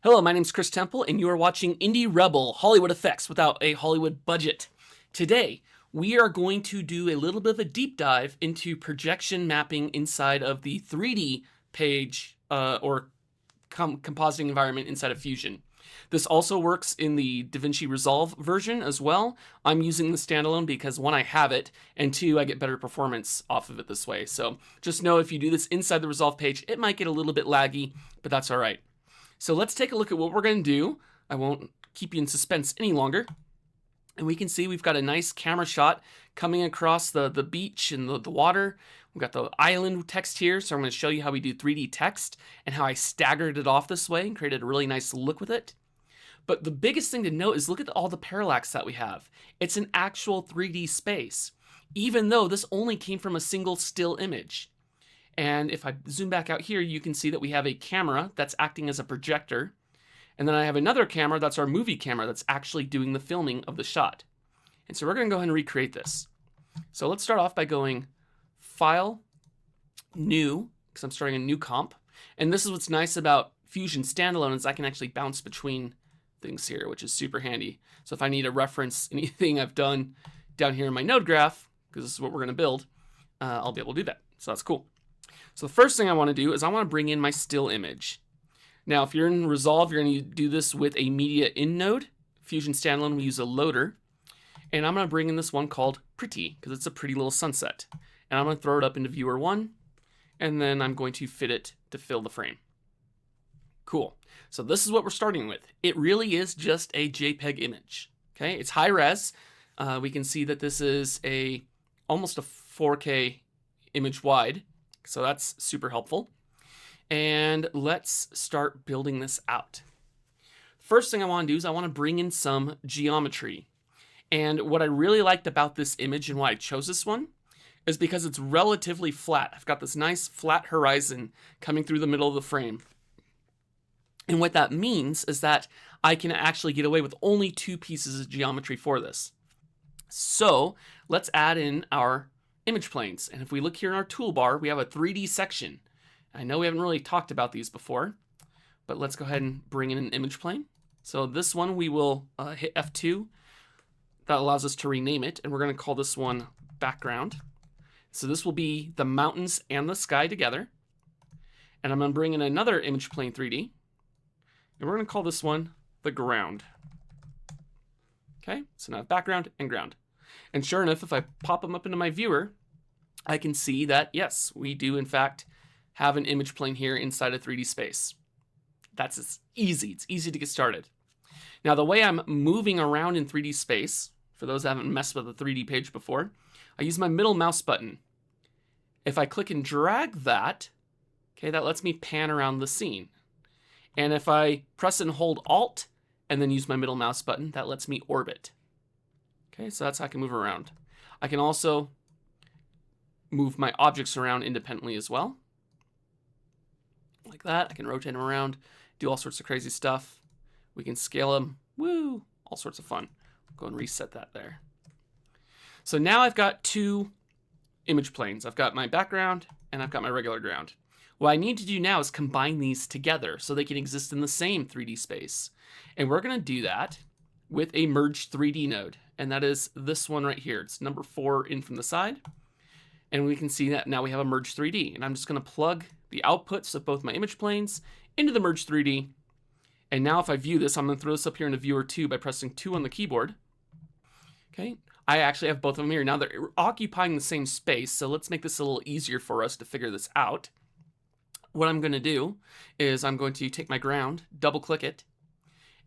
Hello, my name's Chris Temple, and you are watching Indie Rebel Hollywood Effects without a Hollywood budget. Today, we are going to do a little bit of a deep dive into projection mapping inside of the 3D page or compositing environment inside of Fusion. This also works in the DaVinci Resolve version as well. I'm using the standalone because one, I have it, and two, I get better performance off of it this way. So just know if you do this inside the Resolve page, it might get a little bit laggy, but that's all right. So let's take a look at what we're going to do. I won't keep you in suspense any longer. And we can see we've got a nice camera shot coming across the beach and the water. We've got the island text here, so I'm going to show you how we do 3D text and how I staggered it off this way and created a really nice look with it. But the biggest thing to note is look at all the parallax that we have. It's an actual 3D space, even though this only came from a single still image. And if I zoom back out here, you can see that we have a camera that's acting as a projector. And then I have another camera that's our movie camera that's actually doing the filming of the shot. And so we're going to go ahead and recreate this. So let's start off by going File, New, because I'm starting a new comp. And this is what's nice about Fusion Standalone is I can actually bounce between things here, which is super handy. So if I need to reference anything I've done down here in my node graph, because this is what we're going to build, I'll be able to do that. So that's cool. So the first thing I want to do is I want to bring in my still image. Now, if you're in Resolve, you're going to do this with a media in node. Fusion Standalone, we use a loader. And I'm going to bring in this one called Pretty, because it's a pretty little sunset. And I'm going to throw it up into Viewer 1, and then I'm going to fit it to fill the frame. Cool. So this is what we're starting with. It really is just a JPEG image. Okay, it's high res. We can see that this is almost a 4K image wide. So that's super helpful. And let's start building this out. First thing I want to do is I want to bring in some geometry. And what I really liked about this image and why I chose this one is because it's relatively flat. I've got this nice flat horizon coming through the middle of the frame. And what that means is that I can actually get away with only two pieces of geometry for this. So let's add in our image planes. And if we look here in our toolbar, we have a 3D section. I know we haven't really talked about these before, but let's go ahead and bring in an image plane. So this one we will hit F2. That allows us to rename it, and we're going to call this one background. So this will be the mountains and the sky together. And I'm going to bring in another image plane 3D, and we're going to call this one the ground. Okay, so now background and ground. And sure enough, if I pop them up into my viewer, I can see that, yes, we do in fact have an image plane here inside a 3D space. That's easy. It's easy to get started. Now, the way I'm moving around in 3D space, for those that haven't messed with a 3D page before, I use my middle mouse button. If I click and drag that, okay, that lets me pan around the scene. And if I press and hold Alt and then use my middle mouse button, that lets me orbit. Okay, so that's how I can move around. I can also move my objects around independently as well. Like that. I can rotate them around, do all sorts of crazy stuff. We can scale them. Woo! All sorts of fun. Go and reset that there. So now I've got two image planes. I've got my background and I've got my regular ground. What I need to do now is combine these together so they can exist in the same 3D space. And we're going to do that with a merge 3D node. And that is this one right here. It's number 4 in from the side. And we can see that now we have a merge 3D. And I'm just going to plug the outputs of both my image planes into the merge 3D. And now if I view this, I'm going to throw this up here into viewer 2 by pressing 2 on the keyboard. Okay, I actually have both of them here. Now they're occupying the same space, so let's make this a little easier for us to figure this out. What I'm going to do is I'm going to take my ground, double click it,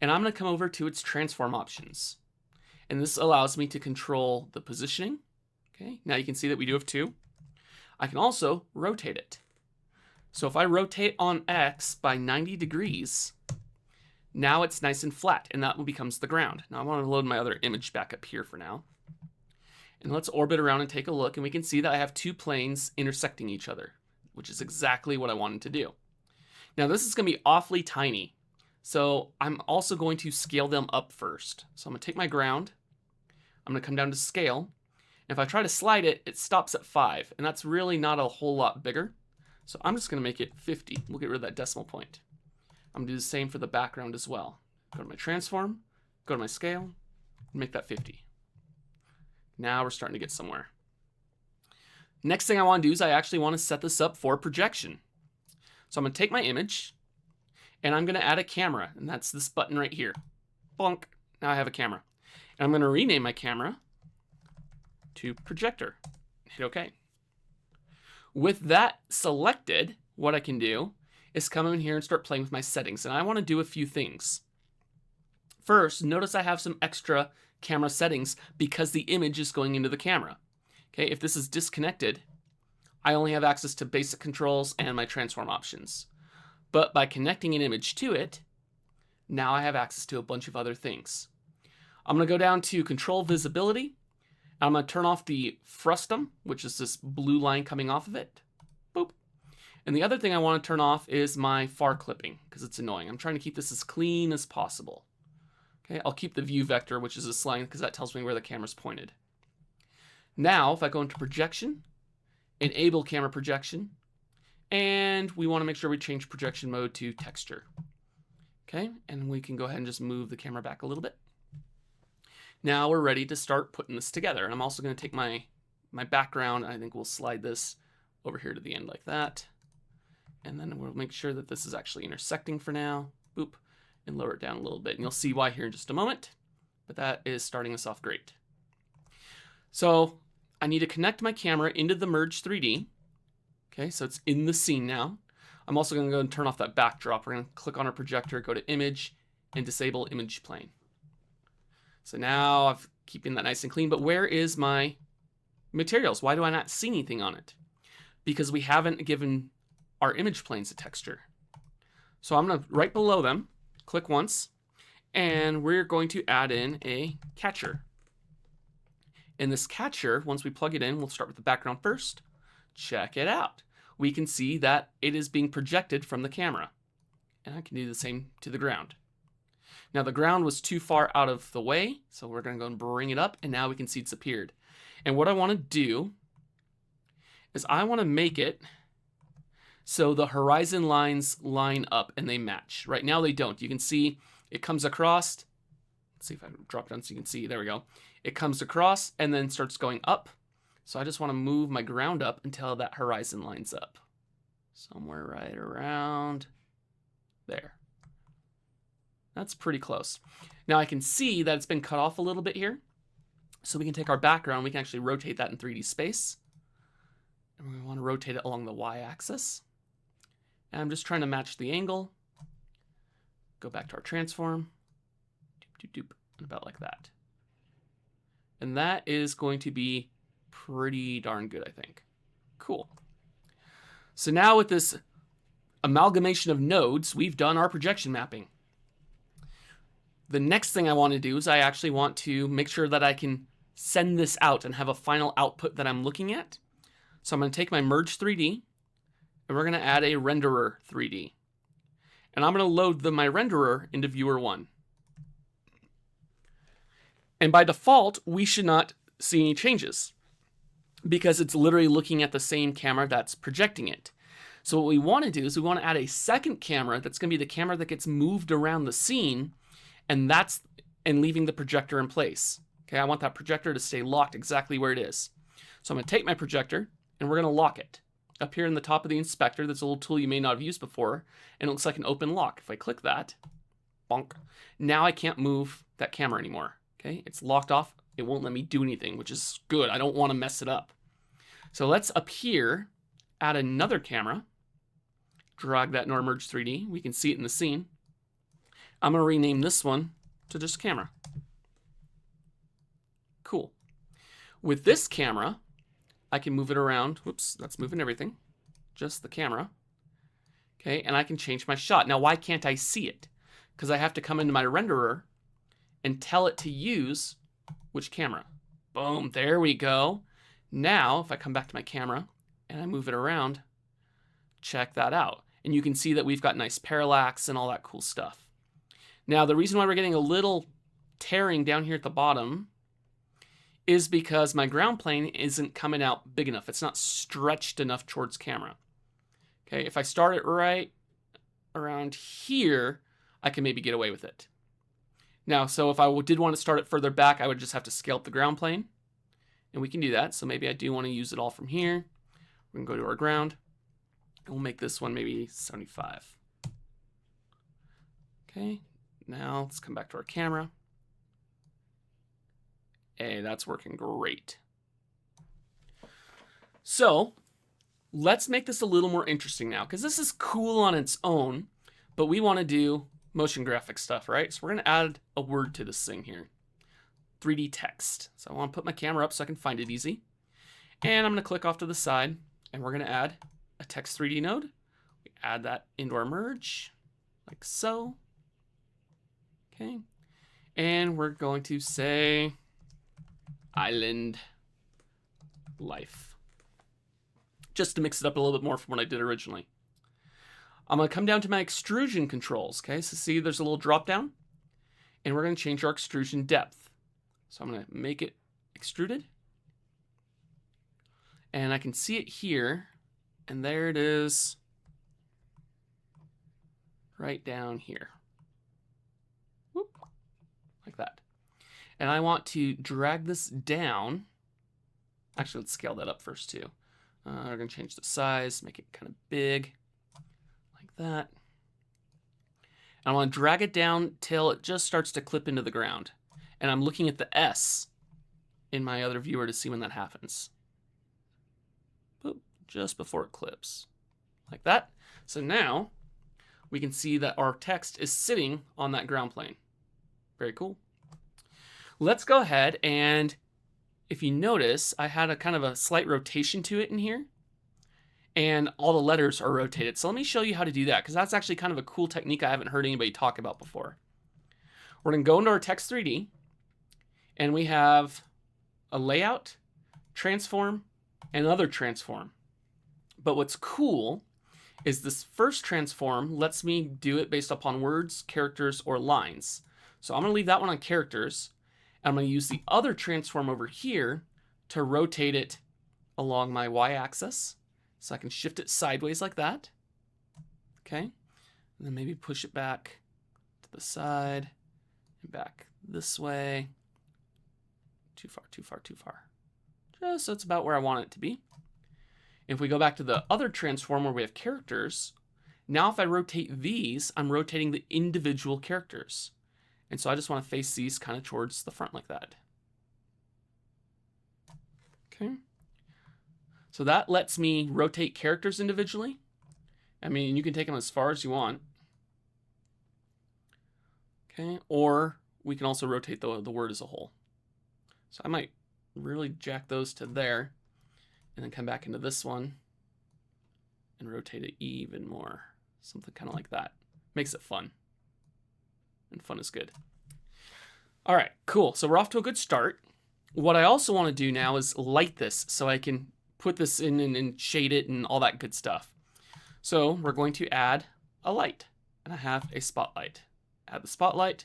and I'm going to come over to its transform options. And this allows me to control the positioning. Okay, now you can see that we do have 2. I can also rotate it. So if I rotate on X by 90 degrees, now it's nice and flat, and that becomes the ground. Now I want to load my other image back up here for now. And let's orbit around and take a look, and we can see that I have 2 planes intersecting each other, which is exactly what I wanted to do. Now this is going to be awfully tiny, so I'm also going to scale them up first. So I'm going to take my ground, I'm going to come down to scale, and if I try to slide it, it stops at 5, and that's really not a whole lot bigger. So I'm just going to make it 50. We'll get rid of that decimal point. I'm gonna do the same for the background as well. Go to my transform, go to my scale, and make that 50. Now we're starting to get somewhere. Next thing I want to do is I actually want to set this up for projection. So I'm going to take my image and I'm going to add a camera, and that's this button right here. Bonk. Now I have a camera. And I'm going to rename my camera to projector. Hit OK. With that selected, what I can do is come in here and start playing with my settings. And I want to do a few things. First, notice I have some extra camera settings because the image is going into the camera. Okay, if this is disconnected, I only have access to basic controls and my transform options. But by connecting an image to it, now I have access to a bunch of other things. I'm going to go down to control visibility. I'm going to turn off the frustum, which is this blue line coming off of it. Boop. And the other thing I want to turn off is my far clipping because it's annoying. I'm trying to keep this as clean as possible. Okay, I'll keep the view vector, which is a line, because that tells me where the camera's pointed. Now, if I go into projection, enable camera projection, and we want to make sure we change projection mode to texture. Okay, and we can go ahead and just move the camera back a little bit. Now we're ready to start putting this together. And I'm also going to take my background, and I think we'll slide this over here to the end like that. And then we'll make sure that this is actually intersecting for now. Boop. And lower it down a little bit. And you'll see why here in just a moment. But that is starting us off great. So I need to connect my camera into the Merge 3D. Okay, so it's in the scene now. I'm also going to go and turn off that backdrop. We're going to click on our projector, go to Image, and disable Image Plane. So now I'm keeping that nice and clean. But where is my materials? Why do I not see anything on it? Because we haven't given our image planes a texture. So I'm going to, right below them, click once, and we're going to add in a catcher. In this catcher, once we plug it in, we'll start with the background first. Check it out. We can see that it is being projected from the camera. And I can do the same to the ground. Now the ground was too far out of the way, so we're going to go and bring it up, and now we can see it's appeared. And what I want to do is I want to make it so the horizon lines line up and they match. Right now they don't. You can see it comes across. Let's see if I drop it down so you can see. There we go. It comes across and then starts going up. So I just want to move my ground up until that horizon lines up. Somewhere right around there. That's pretty close. Now I can see that it's been cut off a little bit here. So we can take our background, we can actually rotate that in 3D space. And we want to rotate it along the y-axis. And I'm just trying to match the angle. Go back to our transform. Doop, doop, doop, and about like that. And that is going to be pretty darn good, I think. Cool. So now with this amalgamation of nodes, we've done our projection mapping. The next thing I want to do is I actually want to make sure that I can send this out and have a final output that I'm looking at. So I'm going to take my Merge 3D, and we're going to add a Renderer 3D. And I'm going to load my renderer into Viewer 1. And by default, we should not see any changes because it's literally looking at the same camera that's projecting it. So what we want to do is we want to add a second camera that's going to be the camera that gets moved around the scene, and leaving the projector in place. Okay, I want that projector to stay locked exactly where it is. So I'm going to take my projector, and we're going to lock it. Up here in the top of the inspector, there's a little tool you may not have used before, and it looks like an open lock. If I click that, bonk, now I can't move that camera anymore. Okay, it's locked off. It won't let me do anything, which is good. I don't want to mess it up. So let's up here add another camera. Drag that in our Merge 3D. We can see it in the scene. I'm going to rename this one to just camera. Cool. With this camera, I can move it around. Whoops, that's moving everything. Just the camera. Okay, and I can change my shot. Now, why can't I see it? Because I have to come into my renderer and tell it to use which camera. Boom, there we go. Now, if I come back to my camera and I move it around, check that out. And you can see that we've got nice parallax and all that cool stuff. Now, the reason why we're getting a little tearing down here at the bottom is because my ground plane isn't coming out big enough. It's not stretched enough towards camera. Okay, if I start it right around here, I can maybe get away with it. Now, so if I did want to start it further back, I would just have to scale up the ground plane. And we can do that. So maybe I do want to use it all from here. We can go to our ground. And we'll make this one maybe 75. Okay, now let's come back to our camera. Hey, that's working great. So let's make this a little more interesting now, because this is cool on its own, but we want to do motion graphic stuff, right? So we're going to add a word to this thing here. 3D text. So I want to put my camera up so I can find it easy. And I'm going to click off to the side, and we're going to add a text 3D node. We add that into our merge, like so. Okay. And we're going to say island life, just to mix it up a little bit more from what I did originally. I'm going to come down to my extrusion controls. Okay, so see there's a little drop down, and we're going to change our extrusion depth. So I'm going to make it extruded, and I can see it here, and there it is right down here. Whoop, like that. And I want to drag this down. Actually, let's scale that up first too. We're going to change the size, make it kind of big, like that. And I want to drag it down till it just starts to clip into the ground. And I'm looking at the S in my other viewer to see when that happens. Boop, just before it clips, like that. So now we can see that our text is sitting on that ground plane. Very cool. Let's go ahead, and if you notice, I had a kind of a slight rotation to it in here, and all the letters are rotated. So let me show you how to do that, because that's actually kind of a cool technique I haven't heard anybody talk about before. We're going to go into our text 3D, and we have a layout, transform, and another transform. But what's cool is this first transform lets me do it based upon words, characters, or lines. So I'm going to leave that one on characters. I'm going to use the other transform over here to rotate it along my y-axis. So I can shift it sideways like that. Okay. And then maybe push it back to the side and back this way. Too far, too far, too far. Just so it's about where I want it to be. If we go back to the other transform where we have characters, now if I rotate these, I'm rotating the individual characters. And so I just want to face these kind of towards the front like that. Okay. So that lets me rotate characters individually. I mean, you can take them as far as you want. Okay. Or we can also rotate the word as a whole. So I might really jack those to there and then come back into this one and rotate it even more. Something kind of like that. Makes it fun. And fun is good. All right, cool. So we're off to a good start. What I also want to do now is light this so I can put this in and shade it and all that good stuff. So we're going to add a light, and I have a spotlight. Add the spotlight,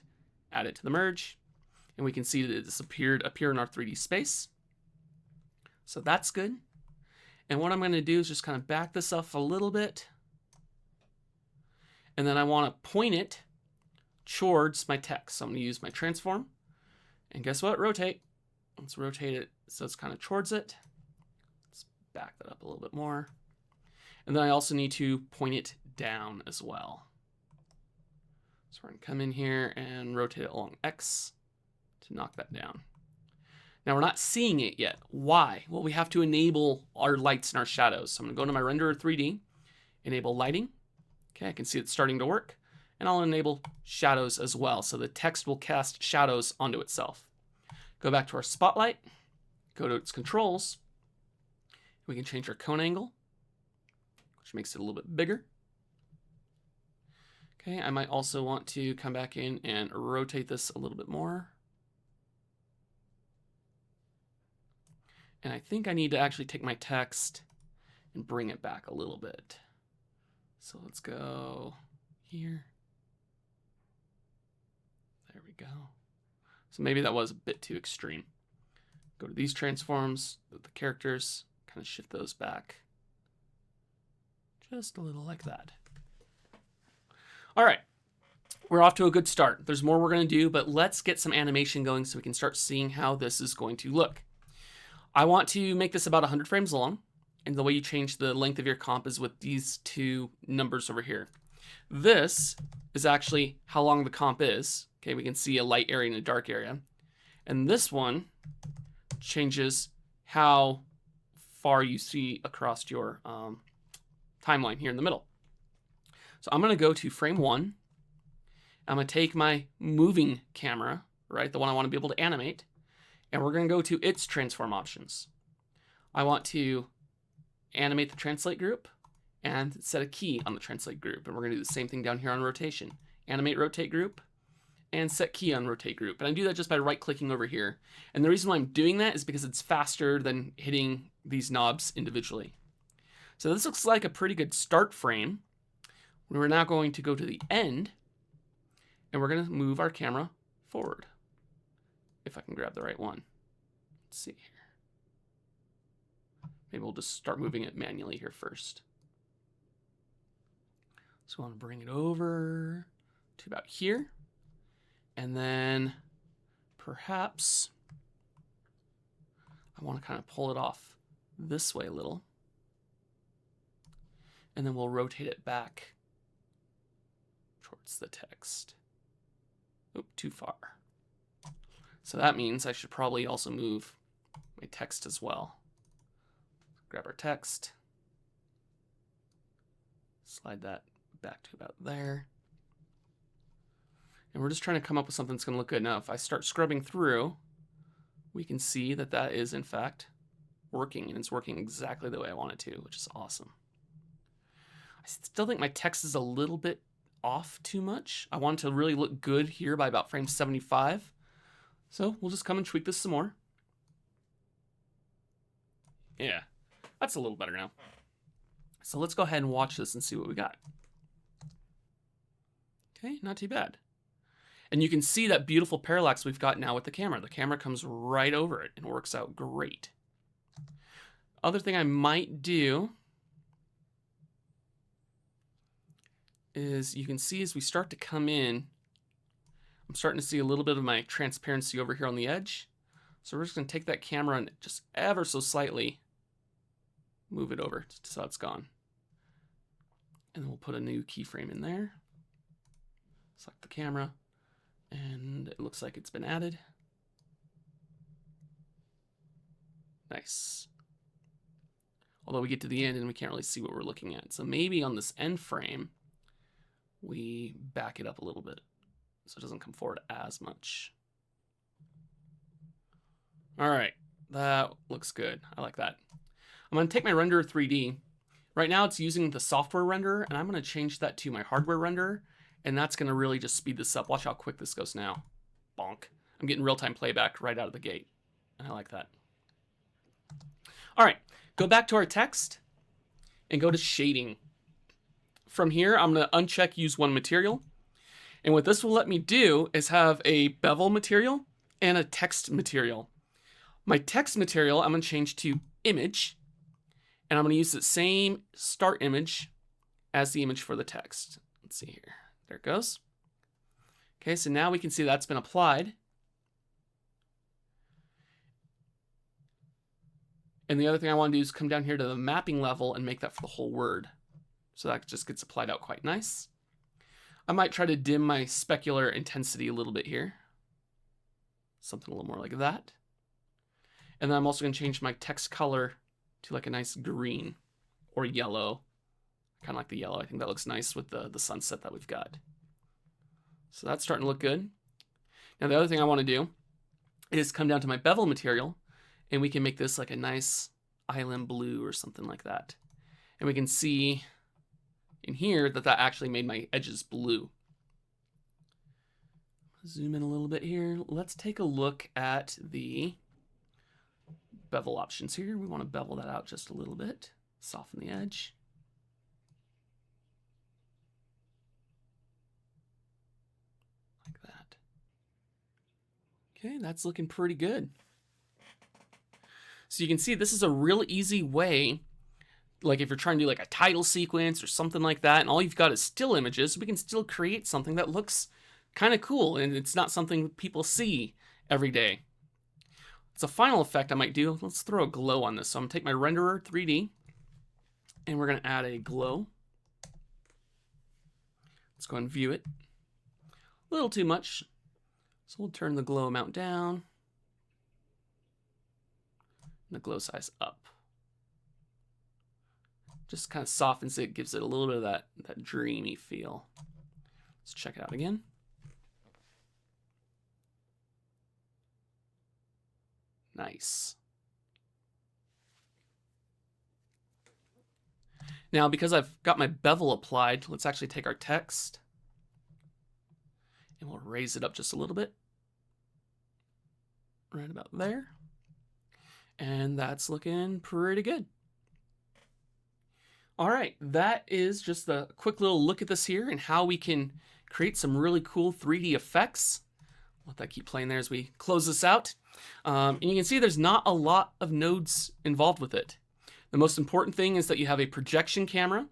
add it to the merge, and we can see that it's appear in our 3D space. So that's good. And what I'm going to do is just kind of back this up a little bit. And then I want to point it towards my text. So I'm going to use my transform. And guess what? Rotate. Let's rotate it so it's kind of towards it. Let's back that up a little bit more. And then I also need to point it down as well. So we're going to come in here and rotate it along X to knock that down. Now we're not seeing it yet. Why? Well, we have to enable our lights and our shadows. So I'm going to go into my renderer 3D, enable lighting. Okay, I can see it's starting to work. And I'll enable shadows as well, so the text will cast shadows onto itself. Go back to our spotlight, go to its controls. We can change our cone angle, which makes it a little bit bigger. Okay, I might also want to come back in and rotate this a little bit more. And I think I need to actually take my text and bring it back a little bit. So let's go here. There we go. So maybe that was a bit too extreme. Go to these transforms, the characters, kind of shift those back. Just a little like that. All right, we're off to a good start. There's more we're going to do, but let's get some animation going so we can start seeing how this is going to look. I want to make this about 100 frames long, and the way you change the length of your comp is with these two numbers over here. This is actually how long the comp is. Okay, we can see a light area and a dark area. And this one changes how far you see across your timeline here in the middle. So I'm going to go to frame 1. I'm going to take my moving camera, right, the one I want to be able to animate, and we're going to go to its transform options. I want to animate the translate group and set a key on the translate group. And we're going to do the same thing down here on rotation. Animate rotate group and set key on rotate group. And I do that just by right-clicking over here. And the reason why I'm doing that is because it's faster than hitting these knobs individually. So this looks like a pretty good start frame. We're now going to go to the end, and we're going to move our camera forward. If I can grab the right one. Let's see here. Maybe we'll just start moving it manually here first. So I want to bring it over to about here. And then perhaps I want to kind of pull it off this way a little. And then we'll rotate it back towards the text. Oop, too far. So that means I should probably also move my text as well. Grab our text. Slide that back to about there. And we're just trying to come up with something that's going to look good. Now, if I start scrubbing through, we can see that that is, in fact, working. And it's working exactly the way I want it to, which is awesome. I still think my text is a little bit off too much. I want it to really look good here by about frame 75. So we'll just come and tweak this some more. Yeah, that's a little better now. So let's go ahead and watch this and see what we got. Okay, not too bad. And you can see that beautiful parallax we've got now with the camera. The camera comes right over it and works out great. Other thing I might do is you can see as we start to come in, I'm starting to see a little bit of my transparency over here on the edge. So we're just going to take that camera and just ever so slightly move it over so it's gone. And then we'll put a new keyframe in there. Select the camera, and it looks like it's been added. Nice. Although we get to the end and we can't really see what we're looking at. So maybe on this end frame, we back it up a little bit so it doesn't come forward as much. All right, that looks good. I like that. I'm going to take my renderer 3D. Right now it's using the software renderer, and I'm going to change that to my hardware renderer, and that's going to really just speed this up. Watch how quick this goes now. Bonk. I'm getting real-time playback right out of the gate, and I like that. All right, go back to our text and go to shading. From here, I'm going to uncheck use one material. And what this will let me do is have a bevel material and a text material. My text material, I'm going to change to image. And I'm going to use the same start image as the image for the text. Let's see here. There it goes. Okay, so now we can see that's been applied. And the other thing I want to do is come down here to the mapping level and make that for the whole word. So that just gets applied out quite nice. I might try to dim my specular intensity a little bit here. Something a little more like that. And then I'm also going to change my text color to like a nice green or yellow. Kind of like the yellow. I think that looks nice with the sunset that we've got. So that's starting to look good. Now the other thing I want to do is come down to my bevel material, and we can make this like a nice island blue or something like that. And we can see in here that that actually made my edges blue. Zoom in a little bit here. Let's take a look at the bevel options here. We want to bevel that out just a little bit. Soften the edge. Like that. Okay, that's looking pretty good. So you can see this is a real easy way like if you're trying to do like a title sequence or something like that, and all you've got is still images, we can still create something that looks kind of cool, and it's not something people see every day. It's a final effect I might do. Let's throw a glow on this. So I'm gonna take my renderer 3D, and we're gonna add a glow. Let's go and view it. A little too much, so we'll turn the glow amount down, and the glow size up. Just kind of softens it, gives it a little bit of that dreamy feel. Let's check it out again. Nice. Now, because I've got my bevel applied, let's actually take our text and we'll raise it up just a little bit. Right about there. And that's looking pretty good. All right, that is just a quick little look at this here and how we can create some really cool 3D effects. Let that keep playing there as we close this out. And you can see there's not a lot of nodes involved with it. The most important thing is that you have a projection camera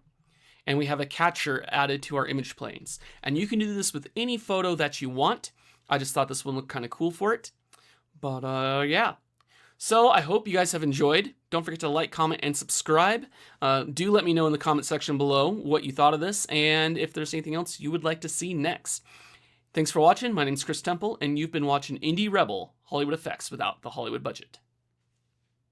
and we have a catcher added to our image planes. And you can do this with any photo that you want. I just thought this one looked kind of cool for it. But yeah. So I hope you guys have enjoyed. Don't forget to like, comment, and subscribe. Do let me know in the comment section below what you thought of this and if there's anything else you would like to see next. Thanks for watching. My name's Chris Temple, and you've been watching Indie Rebel, Hollywood Effects without the Hollywood budget.